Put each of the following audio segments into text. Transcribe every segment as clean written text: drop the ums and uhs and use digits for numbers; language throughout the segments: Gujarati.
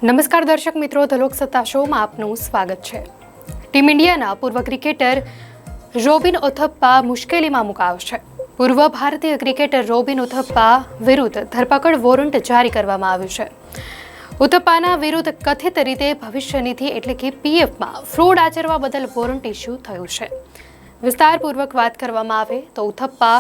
નમસ્કાર દર્શક મિત્રો, ધ લોકસત્તા શોમાં આપનું સ્વાગત છે. ટીમ ઇન્ડિયાના પૂર્વ ક્રિકેટર રોબિન ઉથપ્પા મુશ્કેલીમાં મુકાયો છે. પૂર્વ ભારતીય ક્રિકેટર રોબિન ઉથપ્પા વિરુદ્ધ ધરપકડ વોરંટ જારી કરવામાં આવ્યું છે. ઉથપ્પાના વિરુદ્ધ કથિત રીતે ભવિષ્ય નિધિ એટલે કે પીએફમાં ફ્રોડ આચરવા બદલ વોરંટ ઇસ્યુ થયું છે. વિસ્તારપૂર્વક વાત કરવામાં આવે તો Uthappa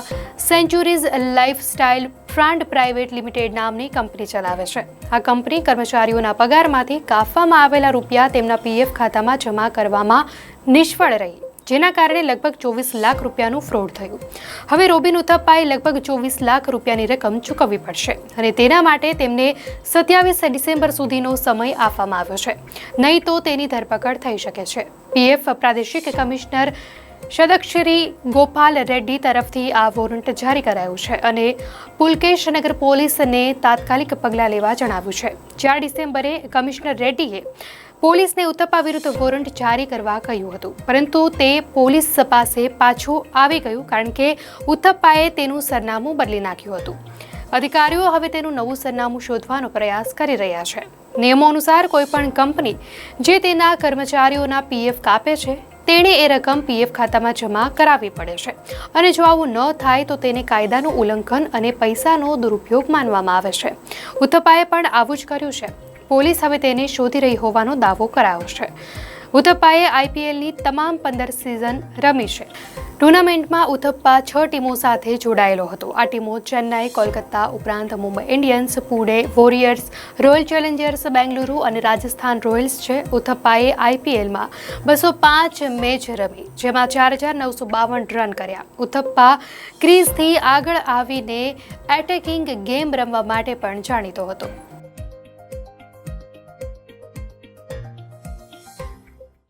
sanctuaries lifestyle ફ્રાન્ડ private limited નામની કંપની ચલાવે છે. આ કંપની કર્મચારીઓના પગારમાંથી કાપવામાં આવેલા રૂપિયા તેમના પીએફ ખાતામાં જમા કરવામાં નિષ્ફળ રહી, જેના કારણે લગભગ 24 લાખ રૂપિયાનું ફ્રોડ થયું. હવે રોબિન ઉથપ્પાએ લગભગ 24 લાખ રૂપિયાની રકમ ચૂકવવી પડશે અને તેના માટે તેમને 27 ડિસેમ્બર સુધીનો સમય આપવામાં આવ્યો છે. નહીં તો તેની ધરપકડ થઈ શકે છે. પીએફ પ્રાદેશિક કમિશનર સદક્ષરી ગોપાલ રેડ્ડી તરફથી આ વોરંટ જારી કરાયું છે અને પુલકેશ નગર પોલીસને તાત્કાલિક પગલાં લેવા જણાવ્યું છે. 4 ડિસેમ્બરે કમિશનર રેડ્ડીએ પોલીસને ઉથપ્પા વિરુદ્ધ વોરંટ જારી કરવા કહ્યું હતું, પરંતુ તે પોલીસ પાસે પાછું આવી ગયું કારણ કે ઉથપ્પાએ તેનું સરનામું બદલી નાખ્યું હતું. અધિકારીઓ હવે તેનું નવું સરનામું શોધવાનો પ્રયાસ કરી રહ્યા છે. નિયમો અનુસાર કોઈપણ કંપની જે તેના કર્મચારીઓના પીએફ કાપે છે તેણે એ રકમ પીએફ ખાતામાં જમા કરાવવી પડે છે અને જો આવું ન થાય તો તેને કાયદાનું ઉલ્લંઘન અને પૈસાનો દુરુપયોગ માનવામાં આવે છે. ઉથપ્પાએ પણ આવું જ કર્યું છે. પોલીસ હવે તેને શોધી રહી હોવાનો દાવો કરાયો છે. ઉથપ્પાએ આઈપીએલની તમામ 15 સિઝન રમી છે. ટુર્નામેન્ટમાં ઉથપ્પા 6 ટીમો સાથે જોડાયેલો હતો. આ ટીમો ચેન્નાઈ, કોલકાતા ઉપરાંત Mumbai Indians, Pune warriors, royal Challengers Bengaluru અને રાજસ્થાન રોયલ્સ છે. ઉથપ્પાએ આઈપીએલમાં 205 મેચ રમી, જેમાં 4,952 રન કર્યા. ઉથપ્પા ક્રીઝથી આગળ આવીને એટેકિંગ ગેમ રમવા માટે પણ જાણીતો હતો.